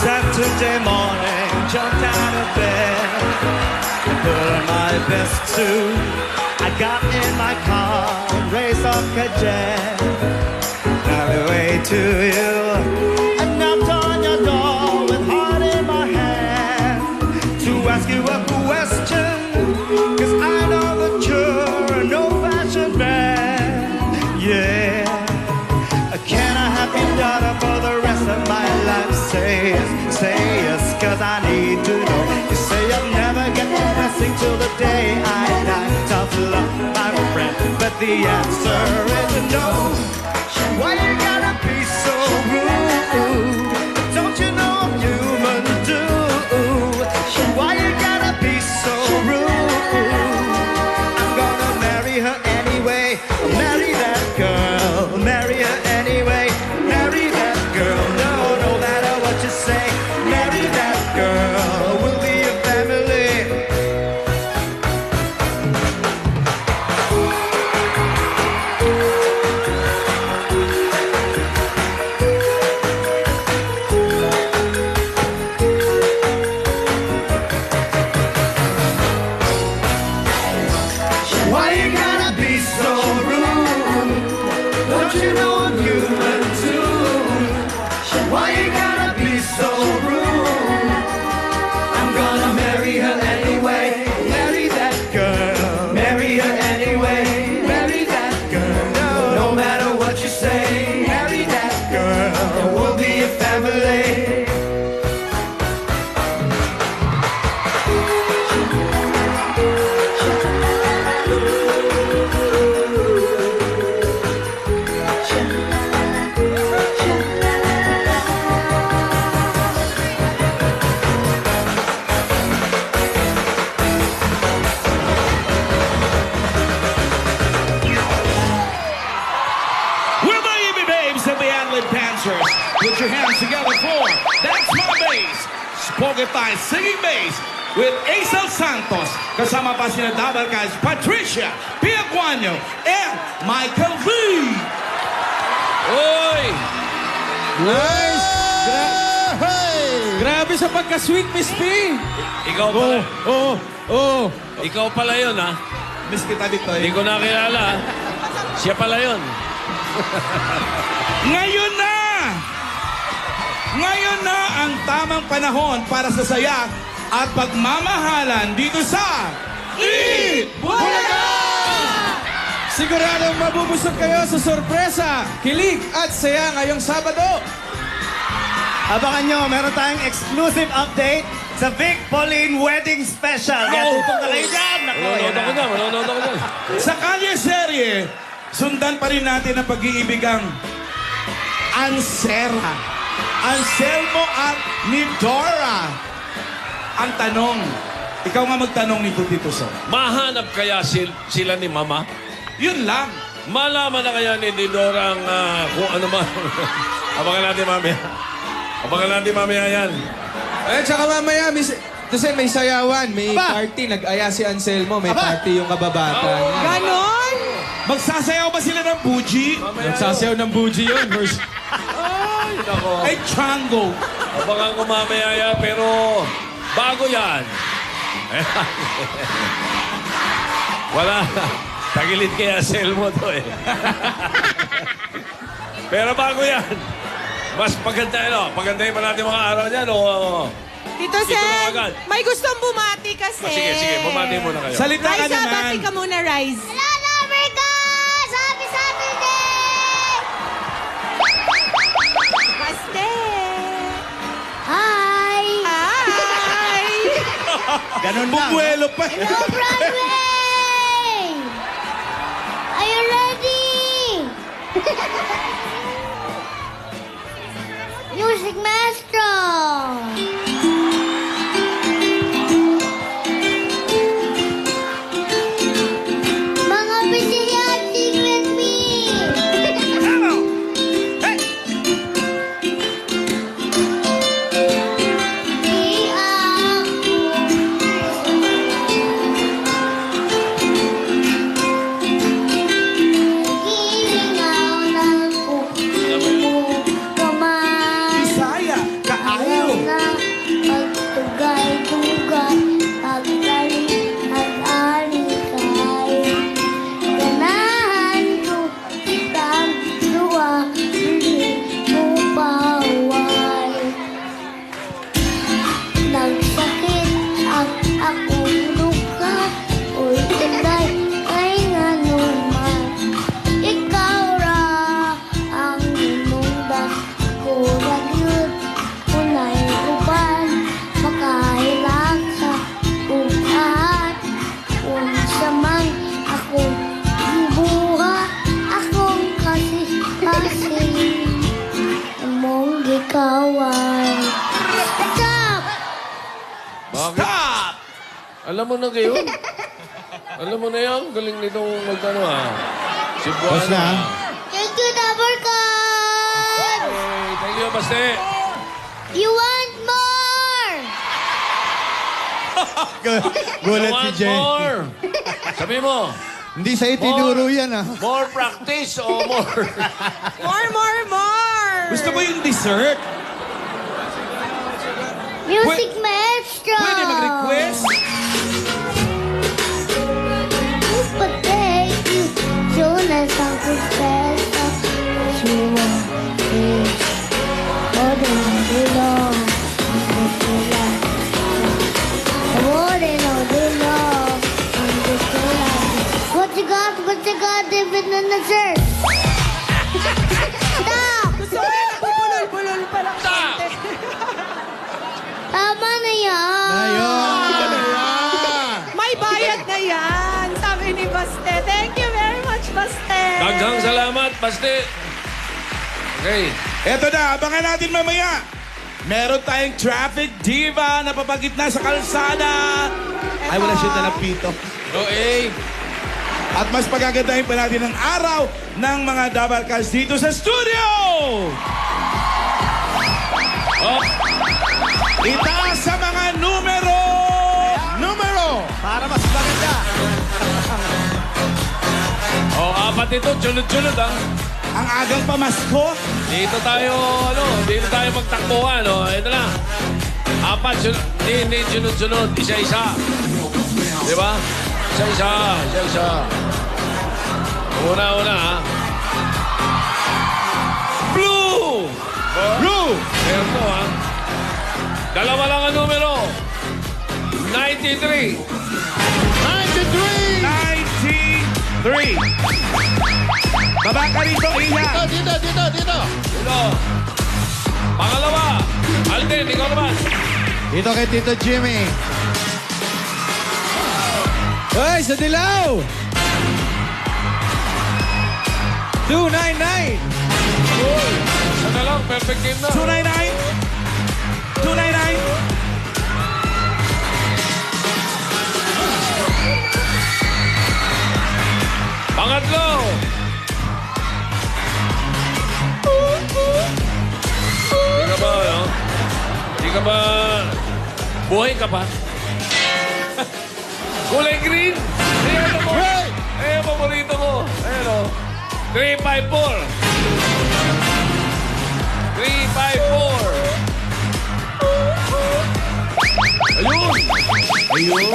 Saturday morning, jumped out of bed, put on my best suit. I got in my car and raced off Kajet. Now the way to you, I knocked on your door with heart in my hand to ask you a question, 'cause I know that you're an old-fashioned man. Yeah, can I have your daughter for the rest of my life? Say yes, 'cause I need to know. You say you'll never get the blessing till the day I die. Tough luck, my friend, but the answer is no. Why you gotta be so rude? Don't you know I'm human too? Why you gotta be so rude? I'm gonna marry her anyway. Marry that girl, marry her anyway. Marry that girl, no matter what you say. Marry that girl, we'll be a family. Tagaytay Singing Bass with Aisel Santos. Kasama pa sina Double Guys, Patricia, Pia Guanyo, and Michael V. Uy! Nice! Hey! Grabe sa pagka-sweet, Miss P! Ikaw pala. Oo. Ikaw pala yun, ha? Miss kita dito Hindi ko nakilala, ha? Siya pala yun. Ngayon na! Ngayon na ang tamang panahon para sa saya at pagmamahalan dito sa Eat Bulaga! Siguradong mabubusog kayo sa sorpresa, kilig at saya ngayong Sabado. Abangan nyo, meron tayong exclusive update sa Vic Pauline Wedding Special. Kaya tutong na kayo dyan. Nako, yan Manonood ako na. dyan, manonood ako dyan. Sa Kalye Serye, sundan pa rin natin ang pag-iibigang Ansera, Anselmo at ni Dora. Ang tanong, ikaw nga magtanong nito, Tito Son. Mahanap kaya sila ni Mama? Yun lang. Malaman na kaya ni Didora ang kung ano man. Abangan natin mamaya. Abangan natin mamaya yan. Eh, tsaka mamaya, kasi may sayawan, may Aba! party. Nag-aya si Anselmo, may Aba! party yung kababata niya. Ganon? Magsasayaw ba sila ng buji? Nagsasayaw ng buji yun. Ay, nako. Ay, Chango. Abangan ko mamaya yan, pero bago yan. Wala na. Tagilid kaya Selmo to eh. Pero bago yan. Mas pagandahin pa natin mga araw niyan o... Tito Ito na Sen, agad. may gustong bumati kasi. Sige, bumati muna kayo. Salita ka Rise, naman. bati ka muna, Rise. Hello, Lovers! Happy Saturday! Baste. Hi! Hi! Ganun lang. Bumuelo pa. Hello, Broadway! Are you ready? Music Maestro! Mga bisaya, sing with me! Di Hilingaw ng puso mo kamay. Bisaya, kaayo. Na pagtugay-tugay, paggaling at alikay. Ganahan ko kitang luwa, hindi mo bawal. Nagsakit ang akong luka, uy tunay ay nganuman. Ikaw ra ang inundan ko ragyod, unay uban, makahilak sa upahan. Unsa man akong gibuha, akong kasi among gikawan. Stop! Stop! Alam mo na kayo? Alam mo na yan? Galing nitong magkano Si Buwan. Tapos na, ha? Thank you, Double Cup! Hey, thank you, Baste. You want more? Gulat si Want Jen. more? Sabi mo, Hindi sa'yo tinuro yan, ah. more practice o more? More! Gusto mo yung dessert? Music Maestro! Pwede mag-request? Patay you, Jonas ang suspeso. Suwa, Ode na dilong, ang sila. Ode na dilong, ang sila. What you got, David na dessert? Stop! Gusto ko yung nagpupulol-pulol pa lang. konti. Tama na yan! May bayad na yan, sabi ni Baste. Thank you very much, Baste. Daghang salamat, Baste. Okay. Eto na, abangan natin mamaya. Meron tayong traffic diva na papagitna sa kalsada. Ay, wala siya na pito. Okay. At mas pagagandahin pa natin ang araw ng mga Double Cars dito sa studio! Oh, Itaas sa mga Para mas maganda. Oh, apat ito, sunod-sunod ah. Ang agang pamasko. Dito tayo, dito tayo magtakbuhan, Ito na. Apat, hindi sunod-sunod. Isa-isa. Di ba? Isa-isa. Una, ha? Blue! Blue. Meron po, ha? Dalawa lang ang numero. 93. 93! 93. Baba ka rito, Iha. Dito. Dito. Pangalawa. Alden, ikaw naman. Dito kay Tito Jimmy. Hoy, sa dilaw! 299! Isa na lang, perfect game na. 299. 299. Pangatlo. Di ka ba, buhay ka pa? Kulay green. Ayan mo. Ayan, paborito ko. Ayan o. 354. 354. Ayun.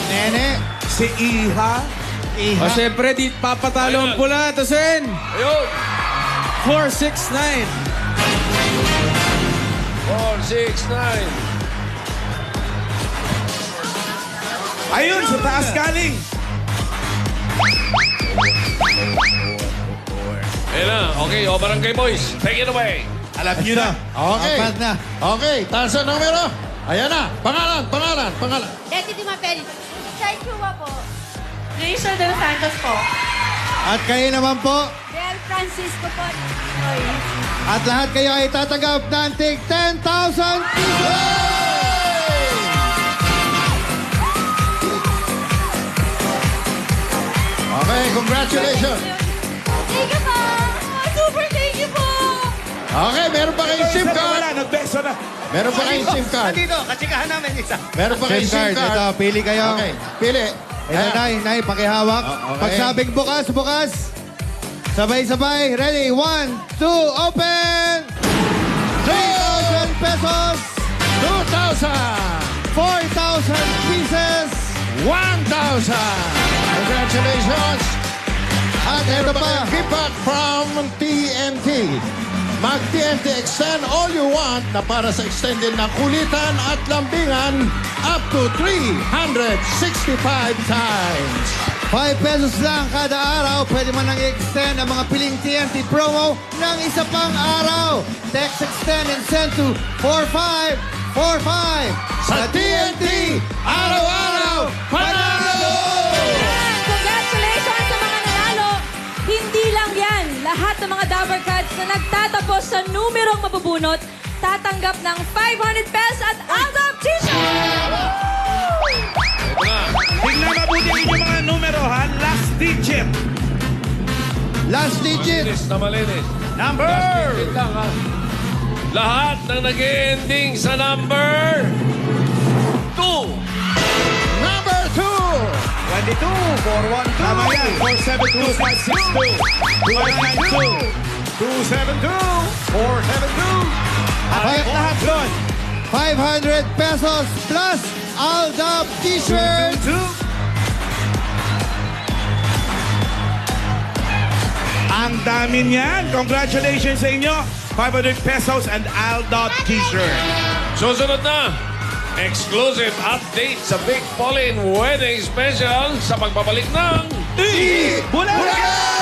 Nene. Si Iha. Iha. O siyempre, di papatalo ang pula. Tosin! Ayun. 469! 469. Ayun, sa taas galing. Ayan na. Okay, Barangay Boys. Take it away. Alam niyo na. Okay. Apat na. Okay, taas ang numero. Ayan na. Pangalan. Dati di mapeli. Chai Chua po. Rachel Del Santos po. At kayo naman po. Del Francisco po. Oy. At lahat kayo ay tatanggap ng tig 10,000 pesos! Okay, congratulations. Thank you po. Super thank you po. Okay, meron pa kayong SIM Isa na wala, card. nagbeso na. Meron pa kayong SIM card. Dito, katsikahan namin isa. Meron pa kayong SIM SIM card. card. Ito, pili kayo. Okay, pili. Ito, Nay, pakihawak. Okay. Pagsabing bukas. Sabay-sabay. Ready? 1, 2, open! 3,000 pesos! 2,000. 4,000 pieces! 1,000. Congratulations. At ito pa, feedback from TNT. Mag-TNT extend all you want na para sa extended na kulitan at lambingan up to 365 times. 5 pesos lang kada araw. Pwede mo nang i-extend ang mga piling TNT promo ng isa pang araw. Text extend and send to 4545. Sa TNT, araw-araw, panalo! Congratulations sa mga nanalo. Hindi lang yan. Lahat ng mga Dabber Cats na nagtatapos sa numerong mabubunot, tatanggap ng 500 pesos at Aldab T-shirt! Ito na. Tingnan mabuti ninyo mga numero, ha? Last digit. Last digit. Malinis na malinis. Number. Digit lang, ha? Lahat ng nag-ending sa number 2. Number 2. 22, 412. Tama yan. 472, 562, 272, 472. At lahat doon. 500 pesos plus Aldab T-shirt. 222. Ang dami niyan. Congratulations sa inyo. 500 pesos and Aldab T-shirt. Susunod na, exclusive update sa Big Pauline Wedding Special sa pagbabalik ng Bulaga!